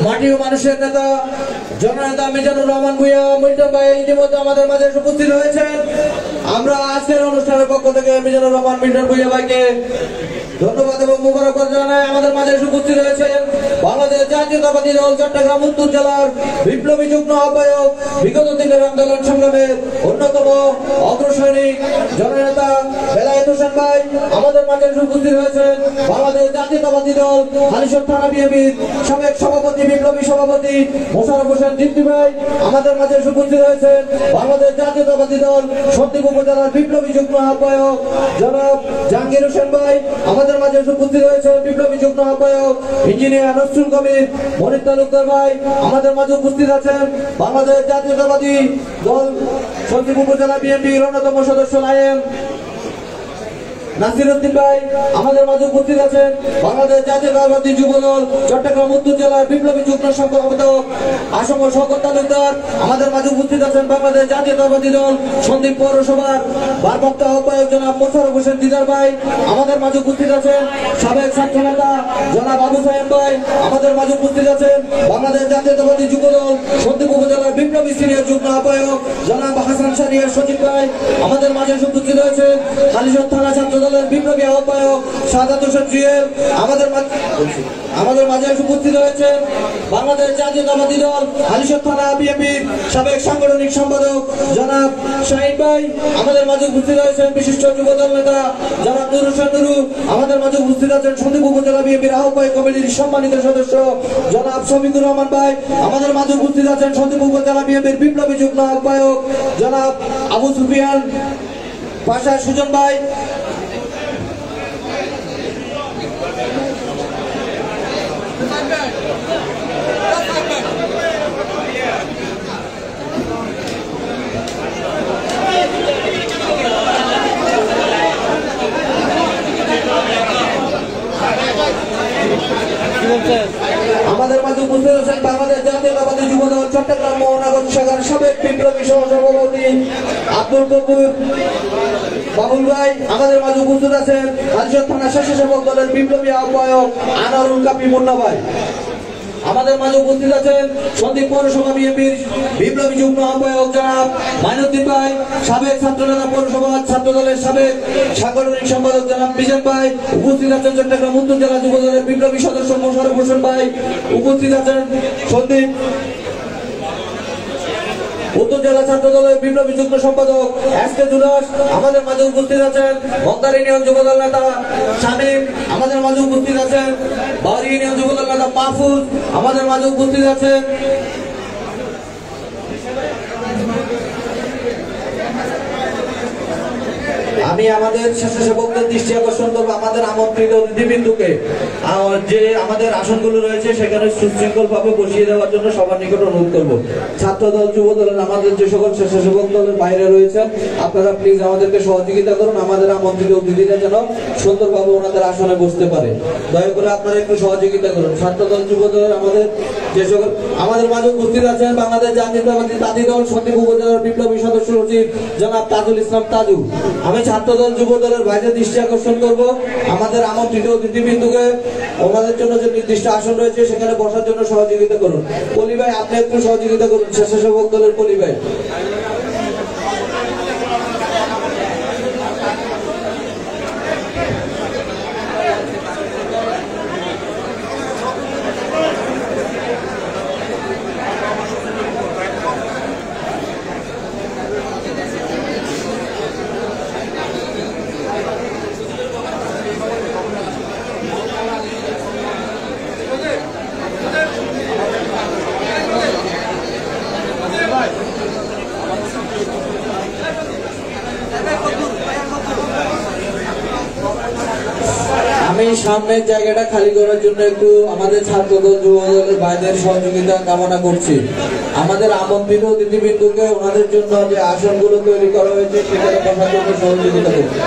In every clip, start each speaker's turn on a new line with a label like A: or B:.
A: মাটি ও মানুষের নেতা জননেতা মিজানুর রহমান ভূঁইয়া মিল্টন ভাই ইতিমধ্যে আমাদের মাঝে উপস্থিত হয়েছেন। আমরা আজকের অনুষ্ঠানের পক্ষ থেকে মিজানুর রহমান মিল্টন ভূঁইয়া ভাইকে ধন্যবাদ এবং মুবারকবাদ জানাই। আমাদের মাঝে উপস্থিত হয়েছেন বাংলাদেশ জাতীয়তাবাদী দল চট্টগ্রাম উত্তর জেলার বিপ্লবী যুগ্ম আহ্বায়ক, বিগত দিনের আন্দোলন সংগ্রামের অন্যতম অগ্রসৈনিক জননেতা বেলায়েত হোসেন ভাই। আমাদের মাঝে উপস্থিত হয়েছেন বাংলাদেশ জাতীয়তাবাদী দল হালিশহর থানা বিএনপির সাবেক সভাপতি, বিপ্লবী সভাপতি মোশাররফ হোসেন জিন্তি ভাই। আমাদের মাঝে উপস্থিত হয়েছেন বাংলাদেশ জাতীয়তাবাদী দল সন্দ্বীপ উপজেলার বিপ্লবী যুগ্ম আহ্বায়ক জনাব জাহাঙ্গীর হোসেন ভাই। আমাদের মাঝে উপস্থিত হয়েছেন বিপ্লবী যুগ্ম আহ্বায়ক ইঞ্জিনিয়ার নসরুল কবির মনির তালুকদার ভাই। আমাদের মাঝে উপস্থিত আছেন বাংলাদেশ জাতীয়তাবাদী দল সন্দ্বীপ উপজেলা বিএনপির অন্যতম সদস্য নায়েম নাসিরউদ্দিন ভাই। আমাদের মাঝে উপস্থিত আছেন বাংলাদেশ জাতীয়তাবাদী যুবদল চট্টগ্রাম উত্তর জেলার বিপ্লবী যুগ্ম সম্পাদক আসম শওকত তালুকদার। আমাদের মাঝে উপস্থিত আছেন বাংলাদেশ জাতীয়তাবাদী দল সন্দ্বীপ পৌরসভার ভারপ্রাপ্ত আহ্বায়ক জনাব মোশাররফ হোসেন দিদার ভাই। আমাদের মাঝে উপস্থিত আছেন সাবেক ছাত্র নেতা জনাব আবু সাহেব ভাই। আমাদের মাঝে উপস্থিত আছেন বাংলাদেশ জাতীয়তাবাদী যুবদল সন্দ্বীপ উপজেলার বিপ্লবী সিনিয়র যুগ্ম আহ্বায়ক জনাব হাসান শাহরিয়ার সচিব ভাই। আমাদের মাঝে উপস্থিত হয়েছেন হালিশহর থানা ছাত্র দলের বিপ্লবী আহ্বায়ক সাদাত হোসেন জুয়েল। আমাদের মাঝে উপস্থিত হয়েছে বাংলাদেশ জাতীয়তাবাদী দল হালিশহর থানা বিএনপির সাবেক সাংগঠনিক সম্পাদক জনাব শাহিন ভাই। আমাদের মাঝে উপস্থিত হয়েছেন বিশিষ্ট যুবদল নেতা জনাব নুর হোসেন নুরু। আমাদের মাঝে উপস্থিত আছেন সন্দ্বীপ উপজেলা বিএনপির আহ্বায়ক কমিটির সম্মানিত সদস্য জনাব শফিকুর রহমান ভাই। আমাদের মাঝে উপস্থিত আছেন সন্দ্বীপ উপজেলা বিএনপির বিপ্লবী যুগ্ম আহ্বায়ক জনাব আবু সুফিয়ান পাশা সুজন ভাই। আমাদের মাঝে উপস্থিত আছেন বাংলাদেশ জাতীয়তাবাদী যুবদল চট্টগ্রাম মহানগর শাখার সাবেক বিপ্লবী সহসভাপতি আব্দুল কবুর বাবুল ভাই। আমাদের মাঝে উপস্থিত আছেন হালিশহর থানা স্বেচ্ছাসেবক দলের বিপ্লবী আহ্বায়ক আনোয়ারুল কাপি মুন্না ভাই। আমাদের মাঝে উপস্থিত আছেন সন্দ্বীপ পৌরসভা বিএনপির বিপ্লবী যুগ্ম আহ্বায়ক জনাব মাইনুদ্দিন ভাই, সাবেক ছাত্রনেতা পৌরসভা ছাত্র দলের সাবেক সাংগঠনিক সম্পাদক জনাব মিজান ভাই। উপস্থিত আছেন চট্টগ্রাম উত্তর জেলা যুব দলের বিপ্লবী সদস্য মোশাররফ হোসেন ভাই। উপস্থিত আছেন সন্দ্বীপ উত্তর জেলা ছাত্র দলের বিপ্লবী যুগ্ম সম্পাদক এসকে জুলাস। আমাদের মাঝে উপস্থিত আছেন মগদার ইউনিয়ন যুবদল নেতা শামীম। আমাদের মাঝে উপস্থিত আছেন বাউরি ইউনিয়ন যুবদল নেতা মাহফুজ। আমাদের মাঝে উপস্থিত আছেন আমি আমাদের স্বেচ্ছাসেবকদের দৃষ্টি আকর্ষণ করবো আমাদের আমন্ত্রিত অতিথিবৃন্দকে যে আমাদের আসনগুলো রয়েছে সেখানে সুশৃঙ্খল ভাবে বসিয়ে দেওয়ার জন্য সবার নিকট অনুরোধ করবো। ছাত্র দল, যুব দলের আমাদের যে সকল স্বেচ্ছাসেবক দলের বাইরে রয়েছেন আপনারা প্লিজ আমাদেরকে সহযোগিতা করুন, আমাদের আমন্ত্রিত অতিথিরা যেন সুন্দরভাবে ওনাদের আসনে বসতে পারে। দয়া করে আপনারা একটু সহযোগিতা করুন। ছাত্র দল, যুব দলের আমাদের যে সকল আমাদের মাঝে উপস্থিত আছেন বাংলাদেশ জাতীয়তাবাদী দল সন্দ্বীপ উপজেলার বিপ্লবী সদস্য সচিব জনাব তাজুল ইসলাম তাজু। আমি ছাত্র দল, যুব দলের বাইরে দৃষ্টি আকর্ষণ করব আমাদের আমন্ত্রিত অতিথিবৃন্দকে ওনাদের জন্য যে নির্দিষ্ট আসন রয়েছে সেখানে বসার জন্য সহযোগিতা করুন। পলি ভাই আপনি একটু সহযোগিতা করুন, স্বেচ্ছাসেবক দলের পলি ভাই। আমি সামনের জায়গাটা খালি করার জন্য একটু আমাদের ছাত্রদল, যুব দলের ভাইদের সহযোগিতা কামনা করছি। আমাদের আমন্ত্রিত অতিথিবৃন্দকে ওনাদের জন্য যে আসনগুলো তৈরি করা হয়েছে সেখানে বসার জন্য সহযোগিতা করছি।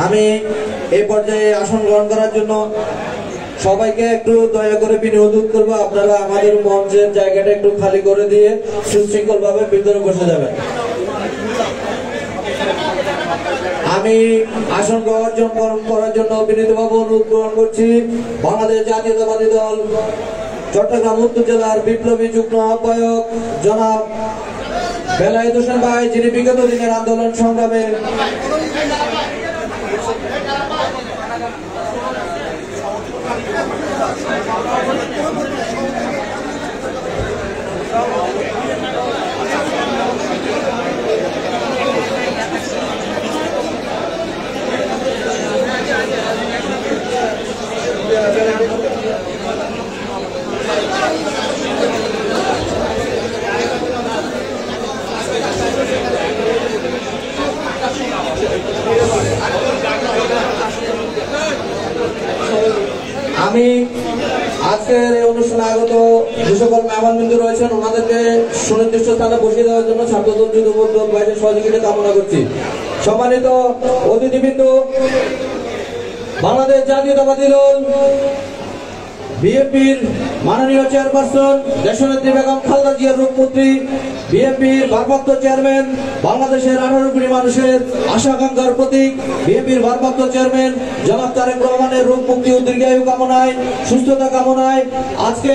A: আমি এই পর্যায়ে আসন গ্রহণ করার জন্য সবাইকে একটু দয়া করে অনুরোধ করবো, আপনারা আমাদের মঞ্চের জায়গাটা একটু খালি করে দিয়ে সুশৃঙ্খল ভাবে ভিতরে বসে যাবেন। আমি আসন গ্রহণ করার জন্য বিনীতভাবে অনুরোধ গ্রহণ করছি বাংলাদেশ জাতীয়তাবাদী দল চট্টগ্রাম উত্তর জেলার বিপ্লবী যুগ্ম আহ্বায়ক জনাব বেলায়েত হোসেন ভাই, যিনি বিগত দিনের আন্দোলন সংগ্রামে আমি আজকের এই অনুষ্ঠানে আগত যে সকল মেহমানবৃন্দ রয়েছেন ওনাদেরকে সুনির্দিষ্ট স্থানে বসিয়ে দেওয়ার জন্য ছাত্রদল যুবদল ভাইদের সহযোগিতা কামনা করছি। সম্মানিত অতিথিবৃন্দ, বাংলাদেশ জাতীয়তাবাদী দল বিএনপির মাননীয় চেয়ারপারসন দেশনেত্রী বেগম খালেদা জিয়ার রূপপুত্রী, বিএনপির ভারপ্রাপ্ত চেয়ারম্যান, বাংলাদেশের 18 কোটি মানুষের আশা-আকাঙ্ক্ষার প্রতীক বিএনপির ভারপ্রাপ্ত চেয়ারম্যান জনাব তারেক রহমানের রোগ মুক্তি ও দীর্ঘায়ু কামনায়, সুস্থতা কামনায় আজকে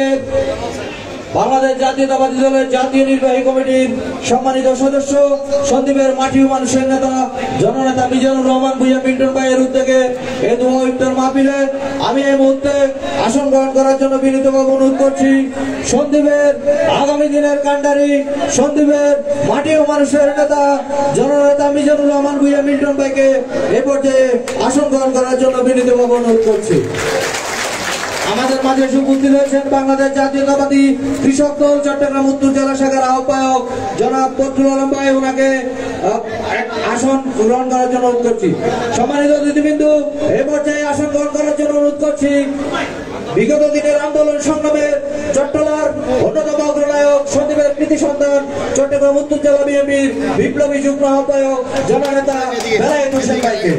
A: বাংলাদেশ জাতীয়তাবাদী দলের জাতীয় নির্বাহী কমিটির সম্মানিত সদস্য, সন্দীপের মাটি ও মানুষের নেতা জননেতা মিজানুর রহমান ভূঁইয়া মিন্টন ভাইয়ের উদ্যোগে এই দোয়া ইফতার মাহফিলে আমি এই মুহূর্তে আসন গ্রহণ করার জন্য বিনীতভাবে অনুরোধ করছি সন্দীপের আগামী দিনের কান্ডারি, সন্দীপের মাটি ও মানুষের নেতা জননেতা মিজানুর রহমান ভূঁইয়া মিন্টন ভাইকে এ পর্যায়ে আসন গ্রহণ করার জন্য বিনীতভাবে অনুরোধ করছি। আমাদের মাঝে উপস্থিত হয়েছেন বাংলাদেশ জাতীয়তাবাদী কৃষক দল চট্টগ্রাম উত্তর জেলা শাখার আহ্বায়ক জনাব ফজলুল আলম ভাই, ওনাকে আসন গ্রহণ করার জন্য অনুরোধ করছি। সম্মানিত অতিথিবৃন্দ, এ পর্যায়ে আসন গ্রহণ করার জন্য অনুরোধ করছি বিগত দিনের আন্দোলন সংগ্রামে চট্টলার অন্যতম অগ্রনায়ক, সন্দীপের কৃতি সন্তান, চট্টগ্রাম উত্তর জেলা বিএনপির বিপ্লবী যুগ্ম আহ্বায়ক জননেতা বেলায়েত হোসেন ভাইকে।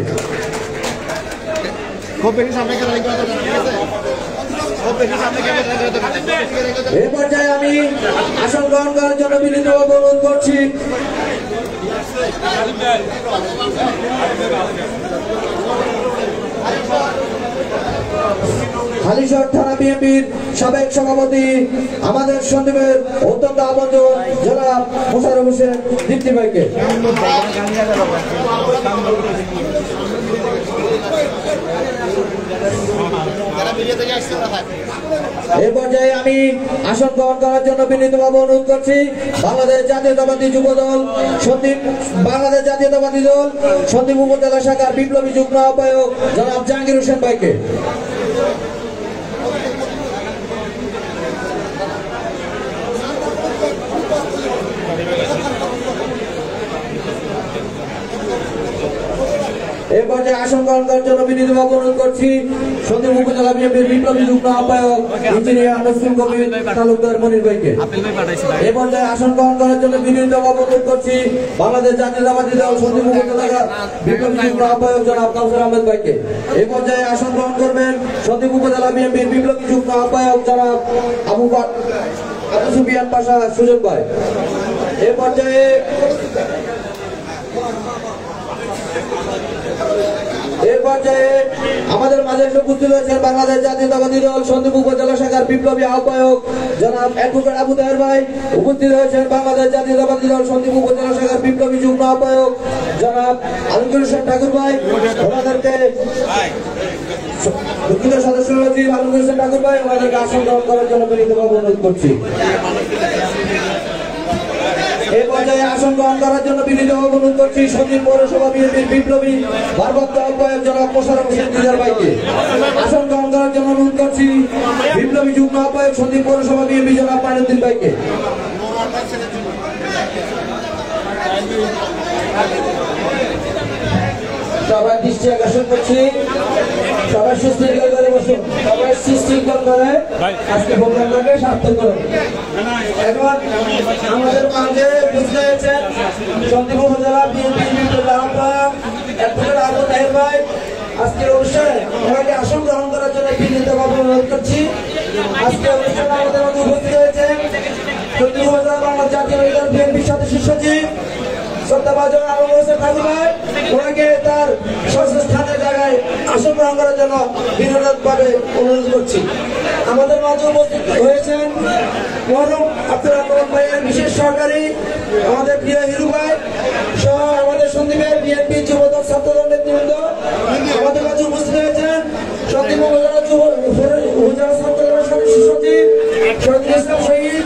A: এই পর্যায়ে আমি আসন গ্রহণ করার জন্য বিনীতভাবে অনুরোধ করছি হালিশহর থানা বিএনপির সাবেক সভাপতি, আমাদের সন্দীপের অত্যন্ত আপনজন জনাব মোশাররফ হোসেন দীপ্তি ভাইকে। এই পর্যায়ে আমি আসন গ্রহণ করার জন্য বিনীতভাবে অনুরোধ করছি বাংলাদেশ জাতীয়তাবাদী যুবদল বাংলাদেশ জাতীয়তাবাদী দল সন্দীপ উপজেলা শাখার বিপ্লবী যুগ্ম আহ্বায়ক জনাব জাহাঙ্গীর হোসেন ভাইকে। এই পর্যায়ে আসন গ্রহণ করার জন্য বিনীতভাবে অনুরোধ করছি সন্দীপ উপজেলা বিএনপির বিপ্লবী যুগ্ম আহ্বায়ক ইঞ্জিনিয়ার নজরুল কবির তালুকদার মনির ভাইকে। এই পর্যায়ে আসন গ্রহণ করার জন্য বিনীতভাবে অনুরোধ করছি বাংলাদেশ জাতীয়তাবাদী দল সন্দীপ উপজেলা বিপ্লবী যুগ্ম আহ্বায়ক জনাব কাউসার আহমেদ ভাইকে। এই পর্যায়ে আসন গ্রহণ করবেন সন্দীপ উপজেলা বিএনপির বিপ্লবী যুগ্ম আহ্বায়ক জনাব আবু সুফিয়ান পাশা সুজন ভাই। এই পর্যায়ে আমাদের মাঝে উপস্থিত হয়েছেন বাংলাদেশ জাতীয়তাবাদী দল সন্দীপ উপজেলা শাখার বিপ্লবী আহ্বায়ক জনাব অ্যাডভোকেট আবু তাহের ভাই। উপস্থিত হয়েছেন বাংলাদেশ জাতীয়তাবাদী দল সন্দীপ উপজেলা শাখার বিপ্লবী যুগ্ম আহ্বায়ক জনাব আলমগীর হোসেন ঠাকুর ভাই। ওনাদেরকে সদস্য সচিব আলমগীর হোসেন ঠাকুর ভাই, ওনাদেরকে আসন গ্রহণ করার জন্য বিনীতভাবে অনুরোধ করছি। এই পর্যায়ে আসন গ্রহণ করার জন্য বিনীতভাবে অনুরোধ করছি সন্দীপ পৌরসভা বিএনপির বিপ্লবী ভারপ্রাপ্ত আহ্বায়ক জনাব মোশাররফ হোসেন দিদার ভাইকে। আসন গ্রহণ করার জন্য অনুরোধ করছি বিপ্লবী যুগ্ম আহ্বায়ক সন্দীপ পৌরসভা বিএনপি জনাব মাইনুদ্দিন ভাইকে। সবার দৃষ্টি আকর্ষণ করছি, সবাই সুশৃঙ্খল করে বসুন, সবাই সুশৃঙ্খল করে আজকে প্রোগ্রামটাকে সার্থক করুন। এখন আমাদের মাঝে বুঝতে হয়েছেন সন্দীপ উপজেলা বিএনপির বিপ্লবী আহ্বায়ক অ্যাডভোকেট আবু তাহের ভাই,
B: আজকের অনুষ্ঠানে ওনাকে আসন গ্রহণ করার জন্য বিনীতভাবে অনুরোধ করছি। আজকের অনুষ্ঠানে আমাদের মধ্যে উপস্থিত হয়েছেন চৌধুরী উপজেলা বাংলা জাতীয় বিএনপির সদস্য সচিব শ্রদ্ধাভাজন আলম হোসেন কাজী ভাই, ওনাকে তার স্থানের জায়গায় আসন গ্রহণ করার জন্য বিনোদনভাবে অনুরোধ করছি। আমাদের মাঝে উপস্থিত হয়েছেন মরহুম আব্দুর রহমান ভাইয়ের বিশেষ সহকারী আমাদের প্রিয় হিরু ভাই সহ আমাদের সন্দীপের বিএনপি যুবদল ছাত্রদল নেতৃবৃন্দ। আমাদের মাঝে উপস্থিত হয়েছেন সন্দীপ উপজেলা ছাত্রদলের সদস্য সচিব শহীদুল ইসলাম শহীদ।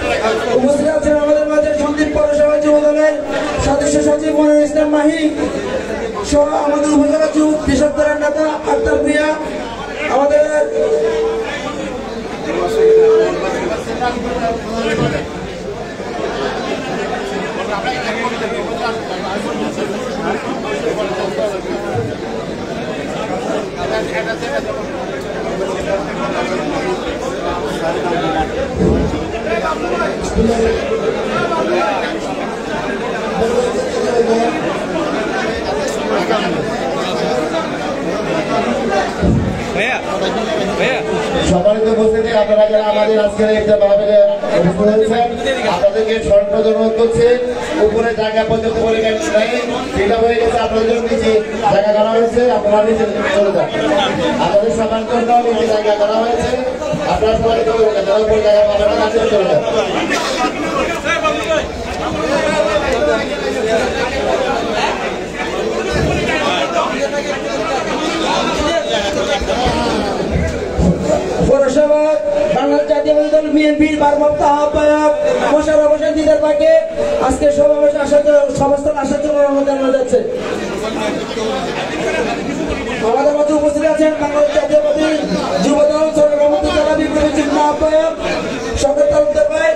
B: উপস্থিত আছেন আমাদের মাঝে সন্দীপ পৌরসভা যুবদলের সদস্য সচিব মনিরুল ইসলাম মাহি সহ আমাদের উপজেলা যুব কৃষক দলের নেতা আক্তার ভূঁইয়া। আমাদের
C: সম্মানিত উপস্থিতি, আপনারা যারা আমাদের আজকের একটা মাহফিলে উপস্থিত হয়েছেন আপনাদেরকে স্মরণ অনুরোধ করছি। উপরে জায়গা পর্যন্ত বলে নেই, সেটা হয়ে গেছে আপনাদের জন্য নিচে জায়গা করা হয়েছে, আপনারা নিচে চলে যান। আপনাদের সবার জন্য নিচে জায়গা করা হয়েছে, আপনারা সবাই যারা উপরে জায়গা পাবেন না চলে যান।
B: পৌরসভা বাংলাদেশ জাতীয়তাবাদী দল বিএনপির ভারপ্রাপ্ত আহ্বায়ক মোশাররফ হোসেন দিদার পাকে আজকে সমাবেশে সভাস্থল আসার জন্য অনুরোধ জানানো যাচ্ছে। আমাদের মাঝে উপস্থিত আছেন বাংলাদেশ জাতীয়তাবাদী যুবদল চট্টগ্রাম জেলা বিপ্লবী যুগ্ম আহ্বায়ক শওকত তালুকদার ভাই।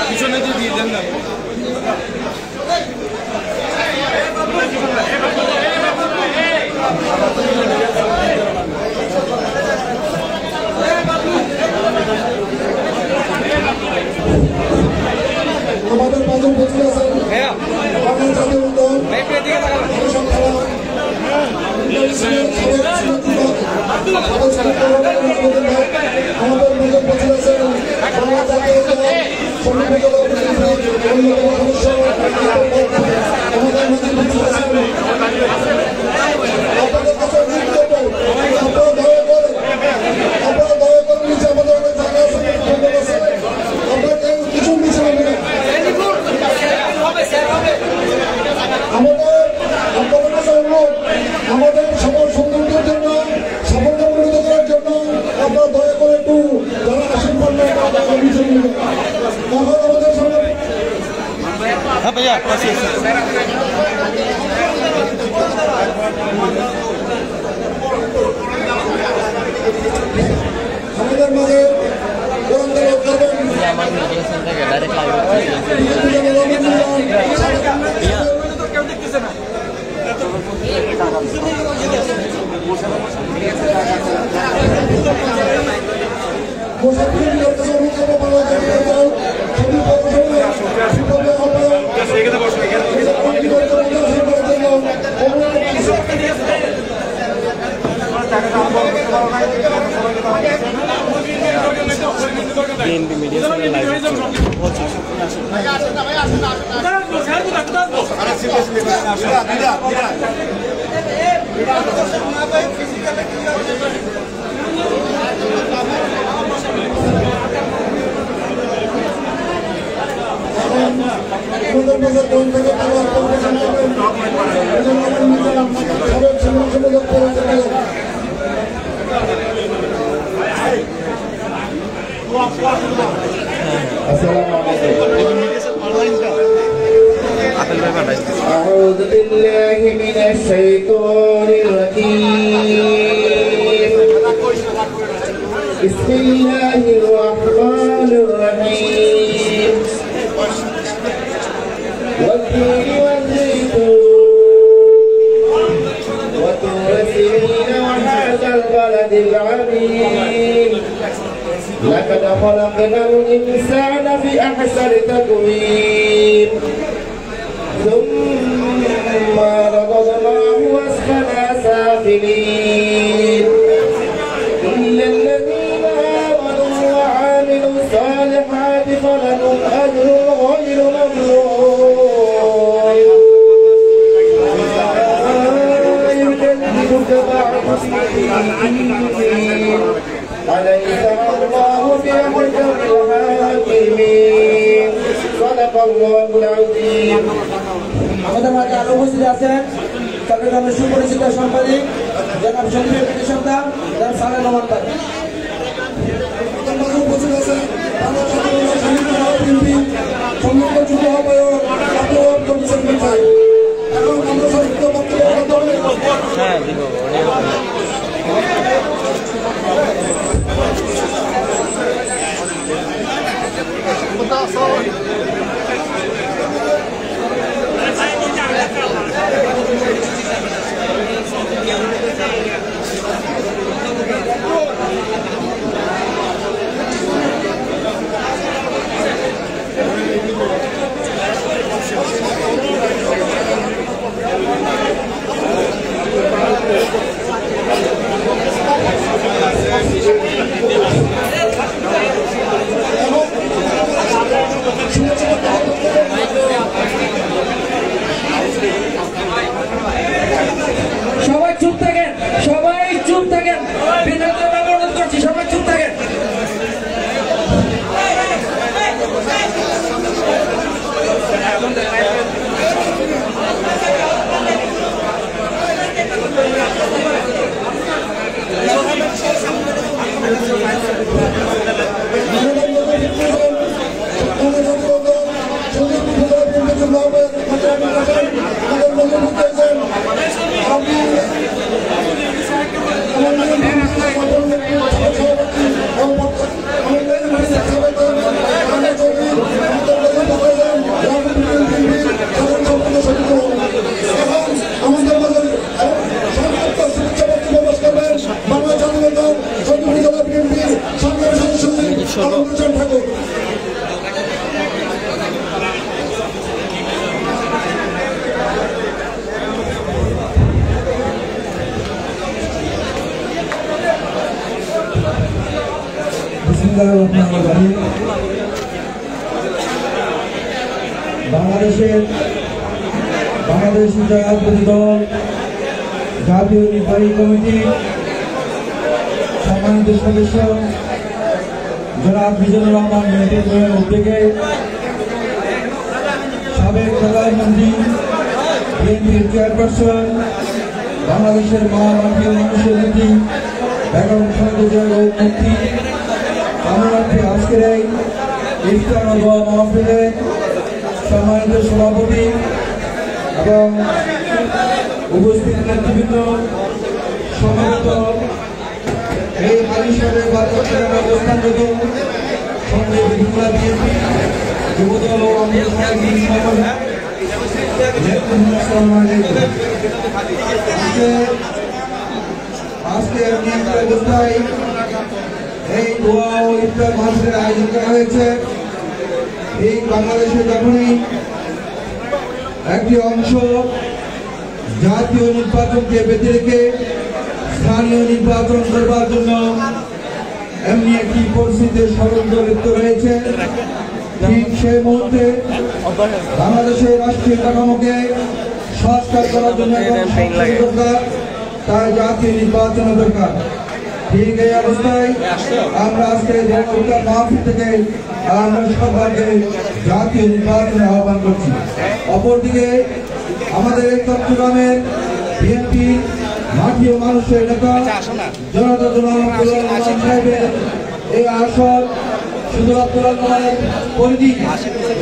D: পিছনে দিয়ে দেন না।
C: আমাদের মাঝে উপস্থিত আছেন বাংলাদেশ জাতীয় দল আমাদের মাঝে উপস্থিত আছেন বাংলা জাতীয় দল সংগঠিত আমাদের মাঝে উপস্থিত আছেন আপনাদের কাছে আপনারা দয়া করে নিচে আমাদের অনেক জায়গা আছে, আমরা কেউ কিছু মিছে নেবেন। আপনাদের কাছে অনুরোধ, আমাদের সবার সৌন্দর্যের জন্য সাফল্য উন্নত করার জন্য আপনারা দয়া করে একটু যারা আসেন করবেন মিছে নেবেন। এখন আমাদের সামনে আমাদের মাঝে أعوذ بالله من الشيطان الرجيم بسم الله الرحمن الرحيم والتين والزيتون وطور سينين وهذا البلد العظيم لقد خلقنا الإنسان في أحسن تقويم ثم رددناه أسفل سافلين إلا الذين آمنوا وعملوا الصالحات فلهم أجر غير ممنون يجددك بعد سنين أليس الله بأحكم الحاكمين صدق الله العظيم
B: আমাদের মাঝে আরো উপস্থিত আছেন চট্টগ্রামের সুপরিচিত সাংবাদিক জনাব সন্দীপ সন্তান জনাব সালেহ রহমান ভাই। উপস্থিত আছেন সবাই চুপ থাকেন, সবাই চুপ থাকেন, বিনোদনের অনুরোধ করছি, সবাই চুপ থাকেন। বাংলাদেশ জাতীয় দল জাতীয় নির্বাহী কমিটি সম্মানিত সদস্য জনাব মিজানুর রহমান মেহবুবের উদ্যোগে সাবেক প্রধানমন্ত্রী বিএনপির চেয়ারপারসন বাংলাদেশের মহামানবীয় মানুষের নীতি বেগম খালেদা জিয়ার মুক্তি কামনার্থে আজকের এই ইফতার মাহফিলে সম্মানিত সভাপতি এবং উপস্থিত নেতৃবৃন্দ সমবেত এই হালিশহরে অবস্থানরত সংগ্রামী বিএনপি যুবদল ও আজকে নিয়মিত অবস্থায় এই দোয়া ও ইফতার মাহফিলের আয়োজন করা হয়েছে। এই বাংলাদেশে যখনই একটি অংশ জাতীয় নির্বাচনকে বেঁধে রেখে স্থানীয় নির্বাচন করবার জন্য এমনি একটি পরিস্থিতির ষড়যন্ত্র লিপ্ত রয়েছে, ঠিক সেই মুহূর্তে বাংলাদেশের রাষ্ট্রীয় কাঠামোকে সংস্কার করার জন্য দরকার, তাই জাতীয় নির্বাচন দরকার। ঠিক এই অবস্থায় আমরা আজকে মাহফিল থেকে আমরা সবাইকে জাতীয় নির্বাচনে আহ্বান করছি। অপরদিকে আমাদের এই চট্টগ্রামের বিএনপি মাটি ও মানুষের নেতা জনতা দল সাহেবের এই আসন শুধু আব্দুল রহমানের পরিধি,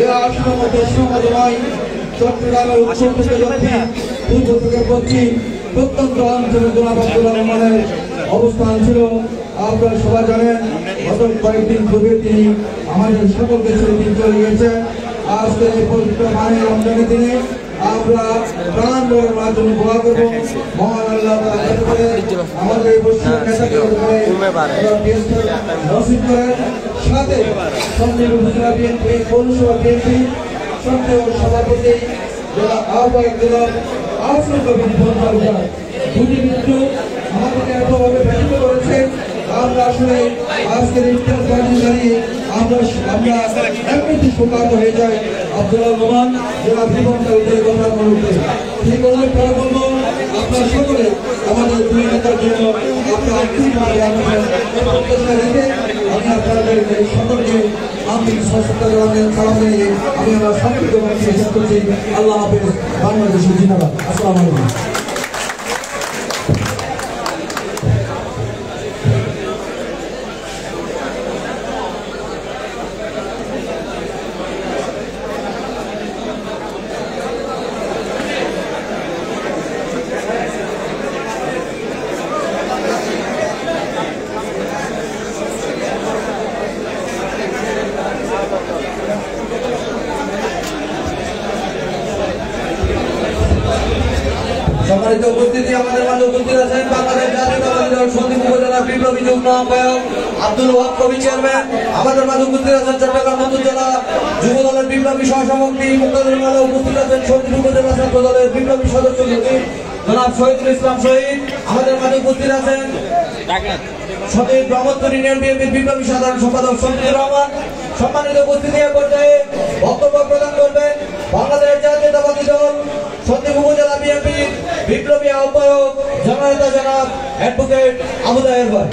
B: এই আসনের মধ্যে সীমাবদ্ধ নয়। চট্টগ্রামের উত্তর থেকে দক্ষিণ, পূর্ব থেকে পশ্চিম প্রত্যন্ত অঞ্চলে জনাব আব্দুল রহমানের অবস্থান ছিল। আপনারা সবাই জানেন গত কয়েকদিন পূর্বে তিনি আমাদের সকলকে ছেড়ে চলে গেছেন। আজকে এই পবিত্র মাহে রমজানের দিনে আমরা প্রাণ বলে মার জন্য দোয়া করবো। মহান আল্লাহ আমাদের এই বৈশ্বিক নেতাকে নসিব করেন। সাথে সন্দেহ উপজেলা বিএনপি, পৌরসভা বিএনপি সন্দেহ সভাপতি জেলা আহ্বায়ক জেলা আহসান কবির দুটি মৃত্যু আমাদেরকে এতভাবে ব্যতীত করেছে। আমরা আসলে আজকের ইফতার পার্টি জানিয়ে আমরা এমনিতে শোকাহত হয়ে যাই। আব্দুল রহমান জেলা বিমানবন্দরের কথা বলতে ঠিক অনুরোধ করা বলবো, আপনার সকলে আমাদের দুই নেতার জন্য আপনার আন্তরিকভাবে প্রত্যাশা রেখে আমি আপনাদের সকলকে আমি সশস্ত্র সালাম জানিয়ে আমি আমার সংক্ষিপ্ত বাক্যে শেষ করছি। আল্লাহ হাফেজ। বাংলাদেশ জিন্দাবাদ। আসসালামু আলাইকুম।
A: সম্মানিত উপস্থিতি, আমাদের মাঝে উপস্থিত আছেন বাংলাদেশ জাতীয়তাবাদী দল সন্দ্বীপ উপজেলা বিপ্লবী যুগ্ম আহ্বায়ক আব্দুল ওয়াহাব কবি চেয়ারম্যান। আমাদের মাঝে উপস্থিত আছেন চট্টগ্রাম উত্তর জেলা যুব দলের বিপ্লবী সহসভাপতি মুক্তাদুল মালা। উপস্থিত আছেন সন্দ্বীপ উপজেলা ছাত্র দলের বিপ্লবী সদস্য জনাব শহীদুল ইসলাম শহীদ। আমাদের মাঝে উপস্থিত আছেন সতীশ ব্রহ্মপুর ইউনিয়ন বিএনপির বিপ্লবী সাধারণ সম্পাদক সঞ্জিদুর রহমান। সম্মানিত উপস্থিতি পর্যায়ে বক্তব্য প্রদান করবেন বাংলাদেশ জাতীয়তাবাদী দল সন্দ্বীপ উপজেলা বিএনপির বিপ্লবী আহ্বায়ক জননেতা জনাব অ্যাডভোকেট আবু তাহের ভাই।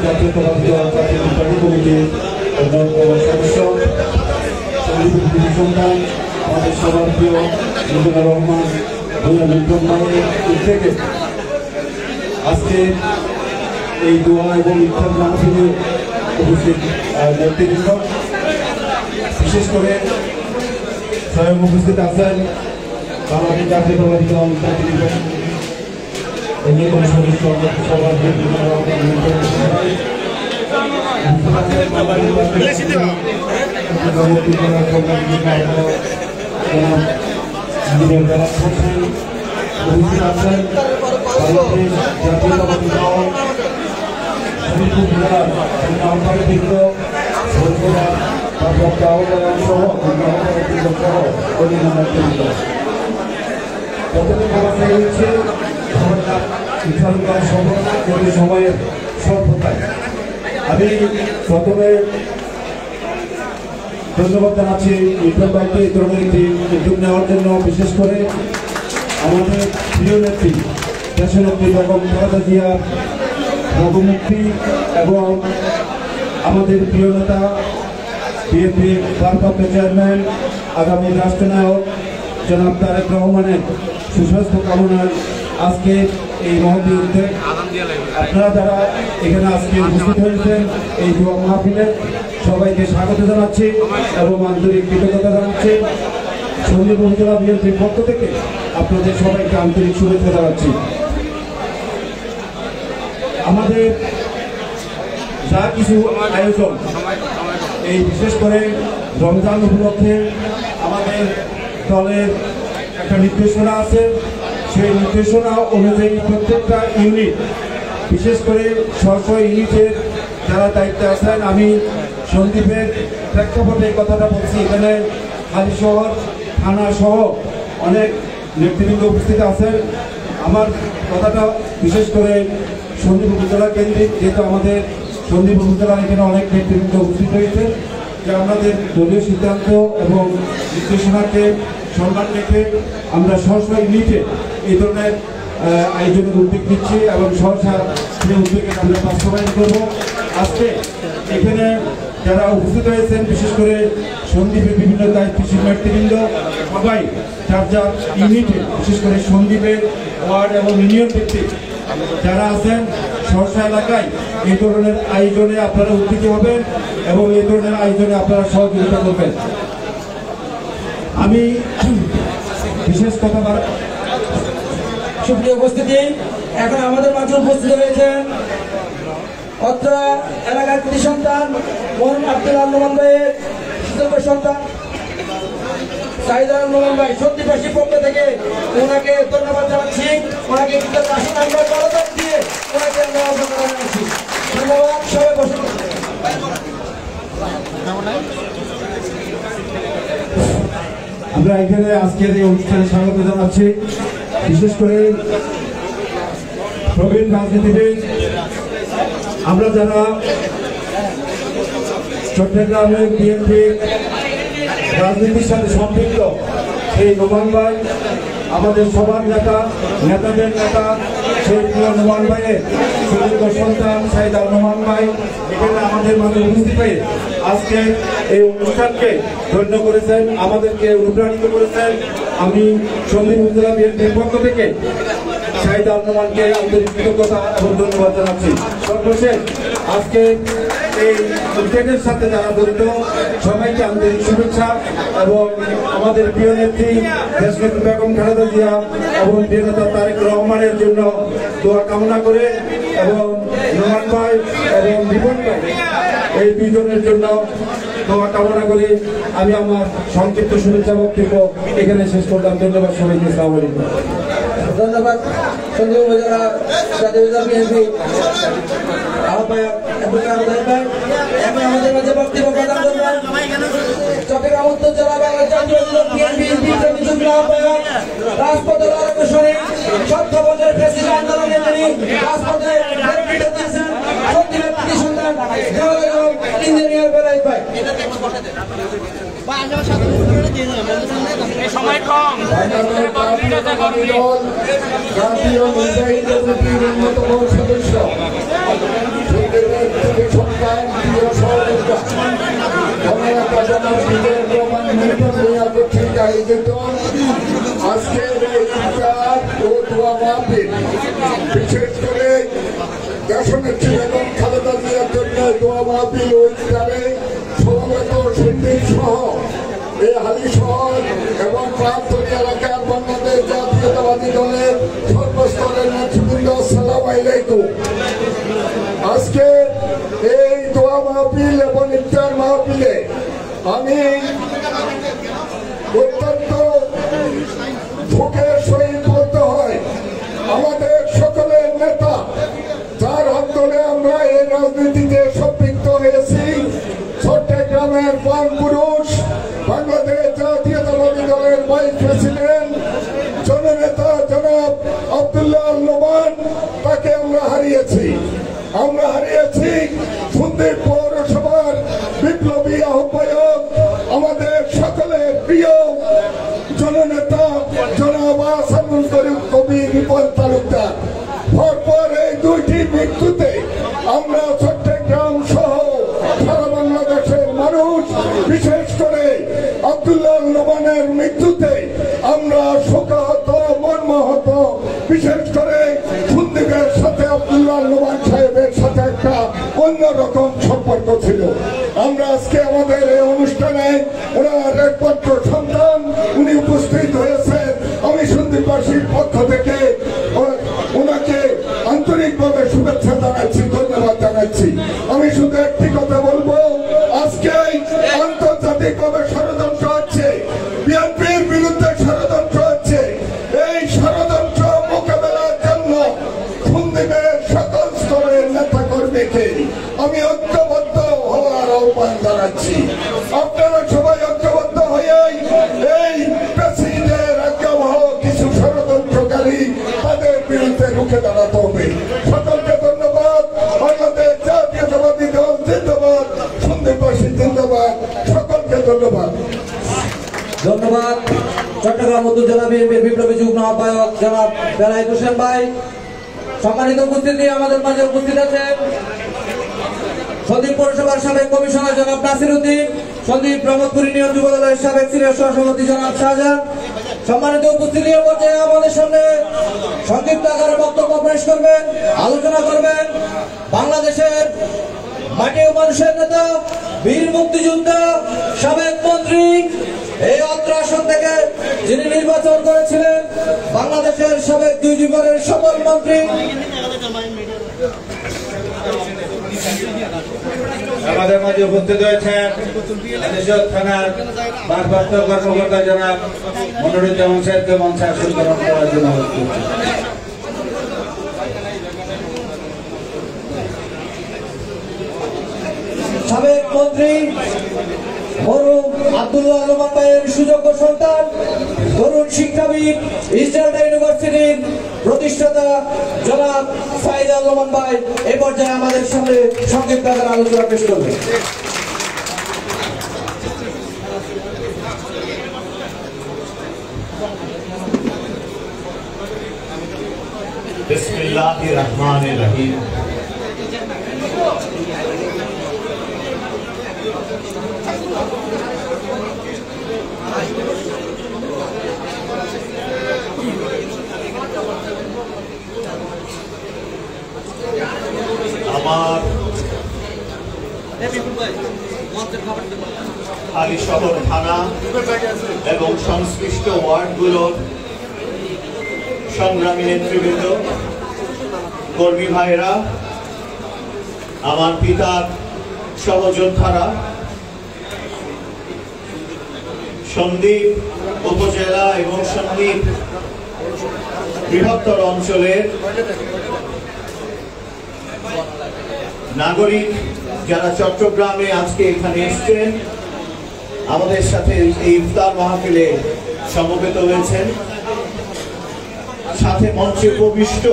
E: জাতীয়তাবাদী দল জাতীয় নির্বাহী কমিটির অন্যতম সদস্য সন্দ্বীপ সন্তান আমাদের সবার প্রিয় মুজিবুর রহমান ভূঁইয়া মিল্টন ভাইয়ের উদ্যোগে আজকে এই দোয়া এবং ইফতার মাহফিলে উপস্থিত নেতৃবৃন্দ, বিশেষ করে স্বয়ং উপস্থিত আছেন বাংলাদেশ জাতীয়তাবাদী দল জাতীয় নির্বাহী অন্যতম সদস্য সবার সময়ের স্বল্পতায় আমি প্রথমে ধন্যবাদ জানাচ্ছি ইকরাম ভাইকে এই ধরনের একটি উদ্যোগ নেওয়ার জন্য। বিশেষ করে আমাদের প্রিয় নেত্রী দেশনেত্রী বেগম খালেদা জিয়ার রোগমুক্তি এবং আমাদের প্রিয় নেতা বিএনপির ভারপ্রাপ্ত চেয়ারম্যান আগামী রাষ্ট্রনায়ক জনাব তারেক রহমানের সুস্বাস্থ্য কামনায় আজকে এই মহতী উদ্যোগ। আপনারা যারা এখানে আজকে উপস্থিত হয়েছেন এই দোয়া মাহফিলে সবাইকে স্বাগত জানাচ্ছি এবং আন্তরিক কৃতজ্ঞতা জানাচ্ছি। সন্দ্বীপ উপজেলা বিএনপির পক্ষ থেকে আপনাদের সবাইকে আন্তরিক শুভেচ্ছা জানাচ্ছি। আমাদের যা কিছু আয়োজন এই বিশেষ করে রমজান উপলক্ষে আমাদের দলের একটা নির্দেশনা আছে, সেই নির্দেশনা অনুযায়ী প্রত্যেকটা ইউনিট, বিশেষ করে স্ব ইউনিটের যারা দায়িত্বে আছেন, আমি সন্দ্বীপের প্রেক্ষাপটে এই কথাটা বলছি, এখানে হালিশহর থানা সহ অনেক নেতৃবৃন্দ উপস্থিত আছেন। আমার কথাটা বিশেষ করে সন্দ্বীপ উপজেলা কেন্দ্রিক, যেহেতু আমাদের সন্দ্বীপ উপজেলার এখানে অনেক নেতৃবৃন্দ উপস্থিত হয়েছে, যে আমাদের দলীয় সিদ্ধান্ত এবং নির্দেশনাকে সম্মান রেখে আমরা স্ব ইউনিটে এই ধরনের আয়োজনের উদ্যোগ নিচ্ছি এবং সহসা সেই উদ্যোগে আমরা বাস্তবায়ন করব। আজকে এখানে যারা উপস্থিত হয়েছেন, বিশেষ করে সন্দ্বীপের বিভিন্ন দায়িত্বশীল নেতৃবৃন্দ, সবাই যার যার ইউনিটে, বিশেষ করে সন্দ্বীপের ওয়ার্ড এবং ইউনিয়ন ভিত্তিক যারা আছেন সহসা এলাকায় এই ধরনের আয়োজনে আপনারা উদ্যোগী হবেন এবং এই ধরনের আয়োজনে আপনারা সহযোগিতা করবেন। আমি বিশেষ কথা
B: সুপ্রিয় উপস্থিতি, এখন আমাদের মাঝে উপস্থিত হয়েছেন অত্র এলাকার কৃতি সন্তান মোহাম্মদ আব্দুল্লাহ নোমান ভাইয়ের সুযোগ্য সন্তান সাইদার নোমান ভাই। সত্যিবাসীর পক্ষ থেকে ওনাকে ধন্যবাদ জানাচ্ছি, ওনাকে আসন আমরা করতাম দিয়ে ওনাকে আমরা অবদান জানাচ্ছি। ধন্যবাদ, সবাই বসুন।
E: আমরা এখানে আজকের এই অনুষ্ঠানে স্বাগত জানাচ্ছি। বিশেষ করে প্রবীণ রাজনীতিবিদ, আমরা যারা চট্টগ্রামের বিএনপি রাজনীতির সাথে সম্পৃক্ত, সেই নোমান ভাই আমাদের সবার নেতা, নেতাদের নেতা, সেই প্রিয় নোমান ভাইয়ের সুযোগ্য সন্তান সাইদার নোমান ভাই এখানে আমাদের মাঝে উপস্থিত হয়ে আজকে এই অনুষ্ঠানকে ধন্য করেছেন, আমাদেরকে অনুপ্রাণিত করেছেন। আমি সন্দ্বীপ উপজেলা বিএনপির পক্ষ থেকে সাইদার নোমানকে আন্তরিক কৃতজ্ঞতা এবং ধন্যবাদ জানাচ্ছি। সর্বশেষ আজকে এই উদ্যোগের সাথে যারা জড়িত সবাইকে আন্তরিক শুভেচ্ছা এবং আমাদের প্রিয় নেত্রী দেশনেত্রী বেগম খালেদা জিয়া এবং প্রিয় নেতা তারেক রহমানের জন্য দোয়া কামনা করে এবং নোমান ভাই এবং রিপন ভাই এই দুইজনের জন্য দোয়া কামনা করে আমি আমার সংক্ষিপ্ত শুভেচ্ছা বক্তব্য এখানে শেষ করলাম। ধন্যবাদ সবাইকে। আসসালামু আলাইকুম।
B: ধন্যবাদ সন্দ্বীপ উপজেলা জাতীয় বিএনপি আহ্বায়ক এখন আমাদের মাঝে বক্তব্য প্রদান করবেন চট্টগ্রাম উত্তর জেলা বাংলা জাতীয় বিএনপি বিপ্লবী যুগ্ম আহ্বায়ক, রাজপথে লড়াই শরীর 17 বছরের প্রেসিডেন্ট আন্দোলনে তিনি রাজপথে নেতৃত্ব দিয়েছেন সন্দ্বীপের কৃতি সন্তান ইঞ্জিনিয়ার বেলায়েত ভাই।
F: সময় কম।
C: জাতীয় নির্বাহী কমিটির অন্যতম সদস্য আজকের বিশেষ করে দেশনেত্রী বেগম খালেদা জিয়ার জন্য দোয়া মাহফিল ও ইফতারে সমবেত সন্দ্বীপ সহ এই হালি শহর এবং প্রান্তরী এলাকার বাংলাদেশ জাতীয়তাবাদী দলের সর্বস্তরের নেতৃবৃন্দ, আসসালামু আলাইকুম। আজকে এই দোয়া মাহফিল এবং ইফতার মাহফিলে আমি অত্যন্ত দুঃখের সহিত বলতে হয় আমাদের সকলের নেতা, যার হাত ধরে আমরা এই রাজনীতিতে সম্পৃক্ত হয়েছি, চট্টগ্রামের প্রাণ পুরুষ, বাংলাদেশ জাতীয়তাবাদী দলের ভাইস প্রেসিডেন্ট জননেতা জনাব আব্দুল্লাহ নোমান, তাকে আমরা হারিয়েছি। সন্দ্বীপ পৌরসভার বিপ্লবী আহ্বায়ক, আমাদের সকলের প্রিয় জননেতা জনাব আসাদুল কবির রিপন তালুকদার। পরপর এই দুইটি মৃত্যুতে আমরা চট্টগ্রাম সহ সারা বাংলাদেশের মানুষ, বিশেষ করে আব্দুল্লাহ নোমানের মৃত্যুতে আমরা শোকাহত, মর্মাহত। বিশেষ করে সন্দ্বীপের সাথে আব্দুল্লাহ নোমান সাহেবের সাথে একটা অন্যরকম সম্পর্ক ছিল। আমরা আজকে আমাদের এই অনুষ্ঠানে ওনার একমাত্র সন্তান উনি উপস্থিত হয়েছেন। আমি সন্দ্বীপবাসীর পক্ষ থেকে ওনাকে আন্তরিকভাবে শুভেচ্ছা জানাচ্ছি, ধন্যবাদ জানাচ্ছি। আমি শুধু একটি কথা বলবো, আজকে আন্তর্জাতিকভাবে ষড়যন্ত্র হচ্ছে, বিএনপির বিরুদ্ধে ষড়যন্ত্র হচ্ছে। এই ষড়যন্ত্র মোকাবেলার জন্য সন্দ্বীপের সকল স্তরের নেতা কর্মীকে আমি ঐক্যবদ্ধ হওয়ার আহ্বান জানাচ্ছি। আপনারা সবাই ঐক্যবদ্ধ হয়ে এই প্রেসিডেন্টের আজ্ঞাবহ কিছু ষড়যন্ত্রকারী তাদের বিরুদ্ধে রুখে দাঁড়াতে হবে। সকলকে ধন্যবাদ। বাংলাদেশ জাতীয়তাবাদী দল জিন্দাবাদ, সন্দ্বীপবাসী জিন্দাবাদ। সকলকে ধন্যবাদ।
A: ধন্যবাদ। চট্টগ্রাম উত্তর জেলা বিএনপির বিপ্লবী যুগ্ম আহ্বায়ক জনাব বেলায়েত হোসেন ভাই। সম্মানিত উপস্থিতি, আমাদের মাঝে উপস্থিত আছেন সন্দ্বীপ পৌরসভার সাবেক কমিশনার জনাব নাসির উদ্দিন, সন্দ্বীপ ব্রহ্মপুর ইউনিয়ন যুব দলের সাবেক সিনিয়র সহসভাপতি জনাব শাহজাহান। সম্মানিত উপস্থিতি, পর্যায়ে আমাদের সামনে সংক্ষিপ্ত আকারে বক্তব্য পেশ করবেন, আলোচনা করবেন বাংলাদেশের মাটি ও মানুষের নেতা, বীর মুক্তিযোদ্ধা, সাবেক মন্ত্রী, এই অত্র আসন থেকে যিনি নির্বাচন করেছিলেন, বাংলাদেশের সাবেক 2 বারের সফল মন্ত্রী।
E: আমাদের মাঝে উপস্থিত হয়েছেন থানার ভারপ্রাপ্ত কর্মকর্তা জনাব মনিরুজ্জামান সাহেবকে মঞ্চে আসন গ্রহণ করার জন্য অনুরোধ করছি।
A: সাবেক মন্ত্রী মরহুম আব্দুল্লাহ আলমান ভাইয়ের সুযোগ্য সন্তান, তরুণ শিক্ষাবিদ, ইস্টার্ন ইউনিভার্সিটির প্রতিষ্ঠাতা জনাব সাইদ আলমান ভাই এই পর্যায়ে আমাদের সামনে সংক্ষিপ্ত আকারে আলোচনা পেশ করবেন।
F: বিসমিল্লাহির রহমানির রহিম। আমার হালিশহর থানা এবং সংশ্লিষ্ট ওয়ার্ডগুলোর সংগ্রামী নেতৃবৃন্দ, কর্মী ভাইরা, আমার পিতার সহযোদ্ধারা, সন্দ্বীপ উপজেলা এবং সন্দ্বীপ বৃহত্তর অঞ্চলের নাগরিক যারা চট্টগ্রামে আজকে এখানে এসছেন, আমাদের সাথে এই ইফতার মাহফিলে সমবেত হয়েছেন, সাথে মঞ্চে উপবিষ্ট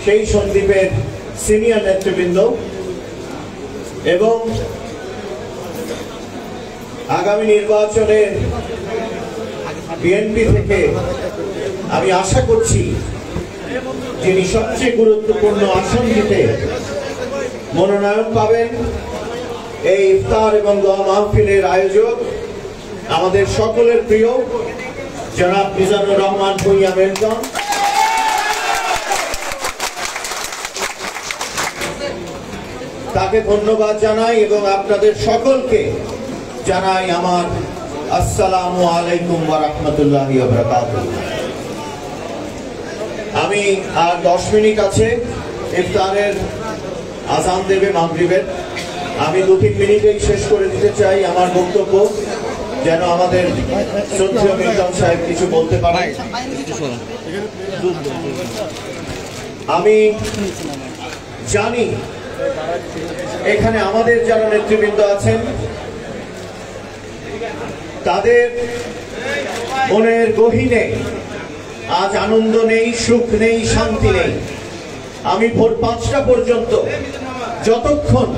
F: সেই সন্দ্বীপের সিনিয়র নেতৃবৃন্দ এবং আগামী নির্বাচনে বিএনপি থেকে আমি আশা করছি যিনি সবচেয়ে গুরুত্বপূর্ণ আসনটিতে মনোনয়ন পাবেন, এই ইফতার এবং দোয়া মাহফিলের আয়োজক আমাদের সকলের প্রিয় জনাব মিজানুর রহমান ভূঁইয়া মেলটন। তাকে ধন্যবাদ জানাই এবং আপনাদের সকলকে জানাই আমার আসসালামু আলাইকুম ওয়া রাহমাতুল্লাহি ওয়া বারাকাতুহু। আমি আর 10 মিনিট আছে ইফতারের আজান দেবে মাগরিবের। আমি 2-3 মিনিটেই শেষ করে দিতে চাই আমার বক্তব্য, যেন আমাদের শ্রদ্ধেয় মিল্টন সাহেব কিছু বলতে পারেন। আমি জানি এখানে আমাদের যারা নেতৃবৃন্দ আছেন তাদের মনের গহীনে আজ আনন্দ নেই, সুখ নেই, শান্তি নেই। আমি ভোর 5টা পর্যন্ত যতক্ষণ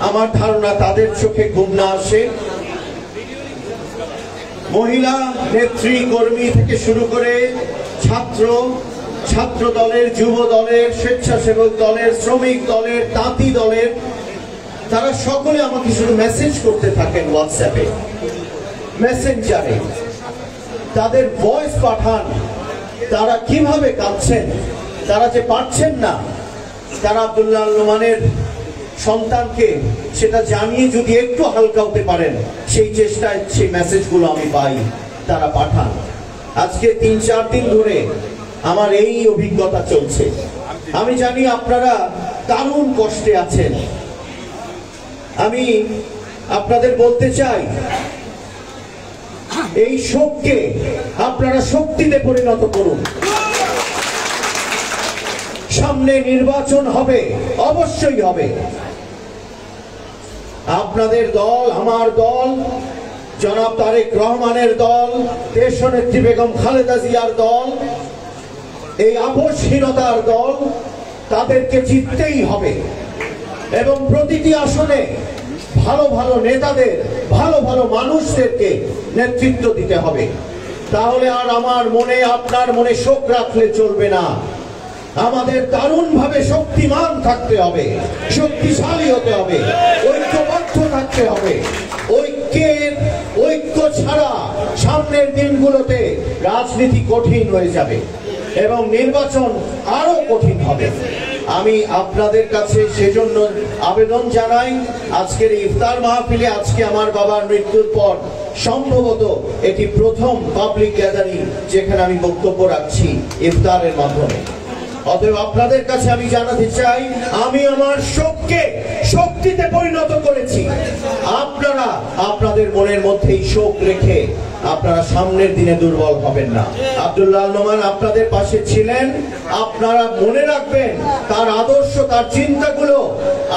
F: আমার ধারণা তাদের চোখে ঘুম না আসে, মহিলা নেত্রী কর্মী থেকে শুরু করে ছাত্র দলের, যুব দলের, স্বেচ্ছাসেবক দলের, শ্রমিক দলের, তাঁতি দলের, তারা সকলে আমাকে শুধু মেসেজ করতে থাকেন হোয়াটসঅ্যাপে, মেসেঞ্জারে। তাদের ভয়েস পাঠান, তারা কিভাবে কাঁদছেন, তারা যে পারছেন না, তারা আব্দুল্লাহ আলমানের সন্তানকে সেটা জানিয়ে যদি একটু হালকা হতে পারেন, সেই চেষ্টায় সেই মেসেজগুলো আমি পাই, তারা পাঠান। আজকে 3-4 দিন ধরে আমার এই অভিজ্ঞতা চলছে। আমি জানি আপনারা দারুণ কষ্টে আছেন। আমি আপনাদের বলতে চাই, এই শোককে আপনারা শক্তিতে পরিণত করুন। সামনে নির্বাচন হবে, অবশ্যই হবে। আপনাদের দল, আমার দল, জনাব তারেক রহমানের দল, দেশনেত্রী বেগম খালেদা জিয়ার দল, এই আপোষহীনতার দল, তাদেরকে জিততেই হবে এবং প্রতিটি আসনে ভালো ভালো নেতাদের, ভালো ভালো মানুষদেরকে নেতৃত্ব দিতে হবে। তাহলে আর আমার মনে আপনার মনে শোক রাখলে চলবে না। আমাদের দারুণভাবে শক্তিমান থাকতে হবে, শক্তিশালী হতে হবে, ঐক্যবদ্ধ থাকতে হবে। ঐক্য ছাড়া সামনের দিনগুলোতে রাজনীতি কঠিন হয়ে যাবে এবং নির্বাচন আরো কঠিন হবে। আমি আপনাদের কাছে সেজন্য আবেদন জানাই, আজকের ইফতার মাহফিলে আজকে আমার বাবার মৃত্যুর পর সম্ভবত এটি প্রথম পাবলিক গ্যাদারিং যেখানে আমি বক্তব্য রাখছি ইফতারের মাধ্যমে। অতএব আপনাদের কাছে আমি জানাতে চাই, আমি আমার শোককে শক্তিতে পরিণত করেছি। আপনারা আপনাদের মনের মধ্যেই শোক রেখে আপনারা সামনের দিনে দুর্বল হবেন না। আব্দুল্লাহ আল নোমান আপনাদের পাশে ছিলেন, আপনারা মনে রাখবেন তার আদর্শ, তার চিন্তাগুলো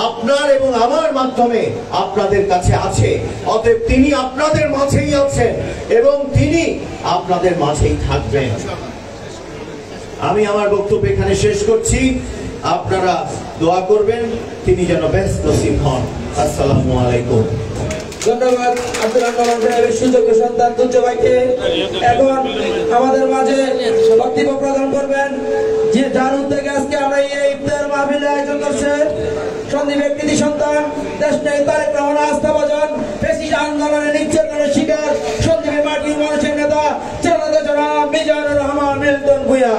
F: আপনার এবং আমার মাধ্যমে আপনাদের কাছে আছে। অতএব তিনি আপনাদের মাঝেই আছেন এবং তিনি আপনাদের মাঝেই থাকবেন। আমি আমার বক্তব্য এখানে শেষ করছি, আপনারা দোয়া করবেন তিনি যেন ব্যস্ত নসিব হন। আসসালামু আলাইকুম।
B: ধন্যবাদ আব্দুল্লাহ নোমান সাহেবের সুযোগ্য সন্তান তুচ্ছ ভাইকে। এখন আমাদের মাঝে বক্তব্য প্রদান করবেন যে যার উদ্যোগে আজকে আমরা এই ইফতার মাহফিল আয়োজন করছে, সন্দীপের কৃতি সন্তান, দেশনেতা তারেক রহমান আস্থাভাজন, ফ্যাসিস্ট আন্দোলনের নির্যাতনের শিকার সন্দীপের মাটির মানুষের নেতা জনতা জনাব মিজানুর রহমান মিল্টন ভূঁইয়া।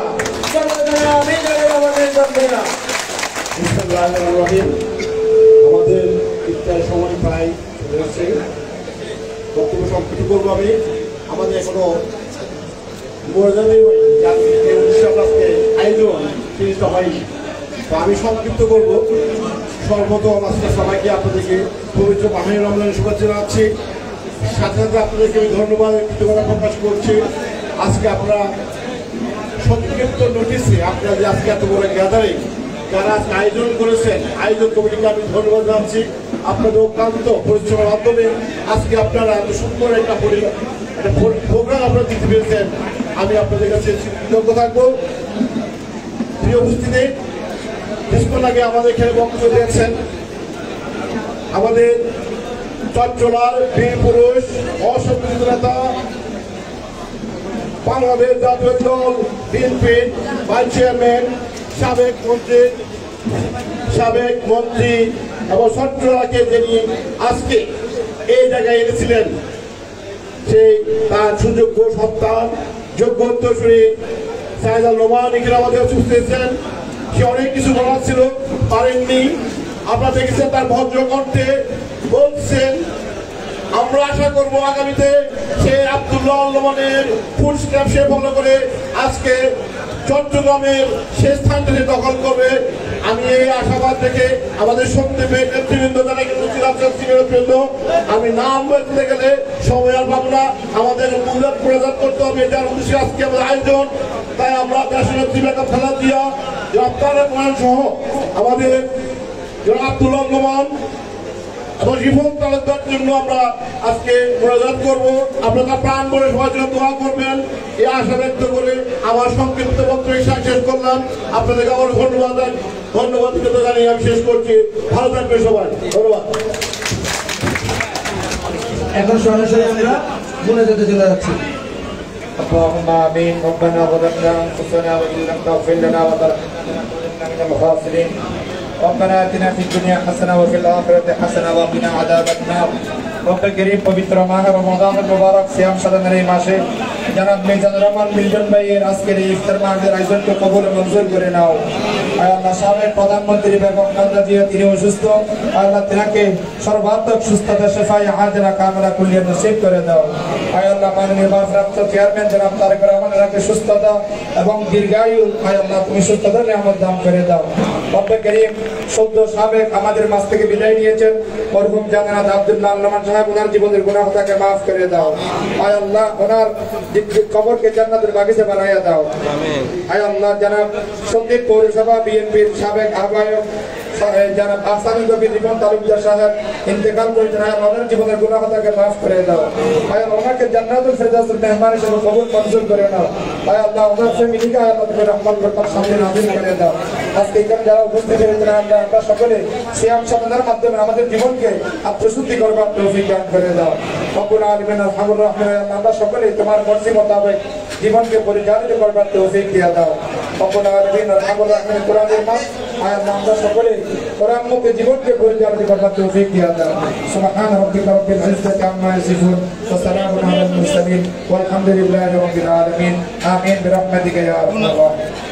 B: জনতা জনাব মিজানুর রহমান মিল্টন ভূঁইয়া।
E: আমাদের ইফতারের সময় প্রায় বক্তব্য সংক্ষিপ্ত করবো আমি। আমাদের এখনো আজকে আয়োজন জিনিসটা হয়নি, তো আমি সংক্ষিপ্ত করবো। সর্বপ্রথম আজকে সবাইকে আপনাদেরকে পবিত্র মাহে রমজানের শুভেচ্ছা জানাচ্ছি। সাথে সাথে আপনাদেরকে আমি ধন্যবাদ কৃতজ্ঞতা প্রকাশ করছি। আজকে আপনারা সংক্ষিপ্ত নোটিশে আপনারা যে আজকে এত বড় গ্যাদারিং যারা আজকে আয়োজন করেছেন, আয়োজন কমিটিকে আমি ধন্যবাদ জানাচ্ছি। আপনাদের অক্লান্ত পরিশ্রমের মাধ্যমে আজকে আপনারা এত সুন্দর একটা প্রোগ্রাম আপনারা দিতে পেরেছেন, আমি আপনাদের কাছে কৃতজ্ঞ থাকবো। প্রিয় উপস্থিতি, কিছুক্ষণ আগে আমাদের এখানে বক্তব্য দিয়েছেন আমাদের চট্টলার বীর পুরুষ অসংগঠিত নেতা, বাংলাদেশ জাতীয় দল বিএনপির ভাইস চেয়ারম্যান, সাবেক মন্ত্রী এবং চট্টলাকে যিনি আজকে এই জায়গায় এনেছিলেন, সেই তার সুযোগ্য সন্তান যোগ্য উত্তরসূরি সাইদ আল নোমান এখানে আমাদের উপস্থিত হয়েছেন। সে অনেক কিছু বলার ছিল, পারেননি। আপনারা দেখেছেন তার ভদ্র কণ্ঠে বলছেন। আমরা আশা করবো আগামীতে সে আব্দুল্লাহ আল নোমানের ফুটস্টেপ সে ফলো করে আজকে চট্টগ্রামের সে স্থানটা সে দখল করবে। আমি এই আশাবাদ দেখে আমাদের সন্দীপের নেতৃবৃন্দ যারা কিন্তু নেতৃবৃন্দ, আমি নাম বলতে গেলে সময় আর পাবো না, আমাদের মূল্যায়ন প্রদান করতে হবে। যার উদ্দেশ্যে আজকে আমাদের আয়োজন, তাই আমরা দেশের নেত্রী বেগম খালেদা জিয়া, তারেক রহমান সহ আমাদের আব্দুল্লাহ নোমান এবং রিফন তালুকদার জন্য আমরা আজকে মোনাজাত করবো। আপনারা প্রাণ বলে সবার জন্য দোয়া করবেন, এই আশা ব্যক্ত করে আমার সংক্ষিপ্ত বক্তব্য শেষ করলাম। আপনাদেরকে আবার ধন্যবাদ জানিয়ে আমি শেষ করছি। ভালো থাকবেন সবাই, ধন্যবাদ।
B: এখন সরাসরি আমরা মোনাজাতে চলে যাচ্ছি।
G: اللهم آمين. ربنا ظلمنا أنفسنا وإن لم تغفر لنا وترحمنا لنكونن من الخاسرين. ربنا آتنا في الدنيا حسنة وفي الآخرة حسنة وقنا عذاب النار. رب الكريم পবিত্র মাহে রমজান মুবারক সিয়াম সাধনের এই মাসে জনাব মিজানুর রহমান মিল্টন ভাইয়ের আজকের এই ইফতার মাহফিলের আয়োজনকে কবুল ও মঞ্জুর করে নাও। আল্লাহ সাবেক প্রধানমন্ত্রী বেগম খালেদা জিয়া তিনি অসুস্থ, আল্লাহ তিনাকে সর্বাত্মক সুস্থতা শেফায়ে হাজরা কামনা কুল্লিয়া নসিব করে দাও। আল্লাহ মাননীয় ভারপ্রাপ্ত চেয়ারম্যান জনাব তারেক রহমানকে সুস্থতা এবং দীর্ঘায়ু আল্লাহ তুমি সুস্থতার নিয়ামত দান করে দাও। রব করিম সদ্য সাবেক আমাদের মাঝ থেকে বিদায় নিয়েছেন মরহুম জানাত আব্দুল্লাহ আল নোমান সাহেব, ওনার জীবনের গুনাহ খাতাকে মাফ করে দাও। আল্লাহ ওনার কবরকে জান্নাতের বাগিচা বানাইয়া দাও। আল্লাহ জনাব সন্দীপ পৌরসভা বিএনপির সাবেক আহ্বায়ক যারা আসামি কবি জীবন তালুকদার সাহেব ইন্তেকাল করেছেন আয় ওনার জীবনের গুনাহ তাকে মাফ করে দাও আয় ওনাকে জান্নাতুল ফেরদাউসের মেহমান হিসেবে কবুল মঞ্জুর করে নাও আয় আল্লাহ ওনার ফ্যামিলিকে আয় আল্লাহ তুমি রহমত বরকত সামনে নাযিল করে দাও আজকে এখানে যারা উপস্থিত হয়েছেন আমরা সকলে সিয়াম সাধনার মাধ্যমে আমাদের জীবনকে আত্মশুদ্ধি করবার তৌফিক দান করে দাও রব্বুল আলামিন আরহামুর রাহিম আমরা সকলে তোমার মর্জি মোতাবেক জীবনকে পরিচালিত করবার তৌফিক দিয়ে দাও রব্বুল আলামিন আরহামুর রাহিম কোরআনের মাস আয় আমরা সকলে কোরআন মুখে জীবনকে পরিচালিত করবার তৌফিক দিয়ে দাও সুবহান রাব্বিকা রাব্বিল ইজ্জাতি আম্মা ইয়াসিফুন ওয়া সালামুন আলাল মুরসালিন ওয়ালহামদুলিল্লাহি রাব্বিল আলামিন আমিন বিরহমাতিকা ইয়া আরহামার রাহিমিন